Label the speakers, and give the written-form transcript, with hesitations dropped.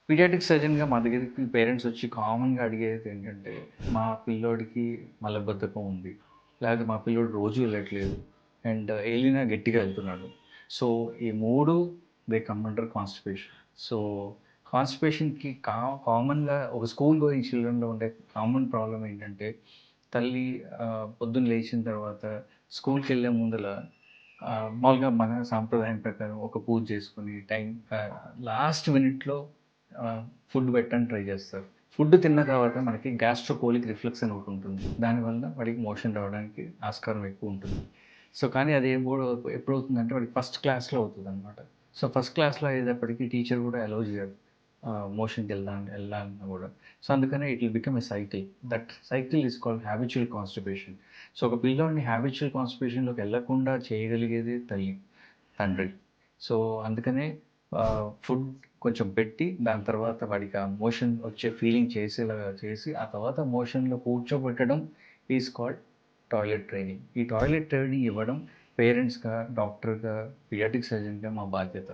Speaker 1: Paediatric సర్జన్‌గా మా దగ్గరికి parents వచ్చి కామన్‌గా అడిగేది ఏంటంటే, మా పిల్లోడికి మలబద్ధకం ఉంది. లేకపోతే మా పిల్లోడు రోజు వెళ్ళట్లేదు. అండ్ ఎళ్ళినా గట్టిగా ఎళ్తున్నాడు. సో, ఈ 3 they come under constipation. So, కాన్‌స్టిపేషన్‌కి కామన్‌గా ఒక స్కూల్ గోయింగ్ చిల్డ్రన్‌లో ఉండే కామన్ ప్రాబ్లమ్ ఏంటంటే, తల్లి పొద్దున్న లేచిన తర్వాత స్కూల్‌కెళ్ళే ముందల మామూలుగా మన సాంప్రదాయం ప్రకారం ఒక పూజ చేసుకొని లాస్ట్ మినిట్‌లో ఫుడ్ పెట్టడానికి ట్రై చేస్తారు. ఫుడ్ తిన్న తర్వాత మనకి గ్యాస్ట్రోకోలిక్ రిఫ్లక్స్ అని ఒకటుంటుంది. దానివల్ల వాడికి మోషన్ రావడానికి ఆస్కారం ఎక్కువుంటుంది. సో, కానీ అది ఎప్పుడవుతుందంటే వాడికి ఫస్ట్ క్లాస్‌లో అవుతదనమాట. సో, ఫస్ట్ క్లాస్‌లో అయ్యేటప్పటికి టీచర్ గూడా అలౌ జేయరు. ఎళ్ళాలన్నా గూడా. సో, అందుకనే it will become a cycle. That cycle is called habitual constipation. So, ఒక పిల్లోడిని హాబిచ్యువల్ కాన్‌స్టిపేషన్‌లోకి ఎళ్ళకుండా చేయగలిగేది తల్లి, తండ్రి. సో, అందుకనే ఫుడ్ కొంచెం పెట్టి, దాని తర్వాత వాడికి ఆ మోషన్ వచ్చే ఫీలింగ్ చేసేలాగా చేసి, ఆ తర్వాత మోషన్‌లో కూర్చోబెట్టడం ఈస్ కాల్డ్ టాయిలెట్ ట్రైనింగ్. ఈ టాయిలెట్ ట్రైనింగ్ ఇవ్వడం పేరెంట్స్‌గా, డాక్టర్‌గా, పీడియాట్రిక్ సర్జన్‌గా మా బాధ్యత.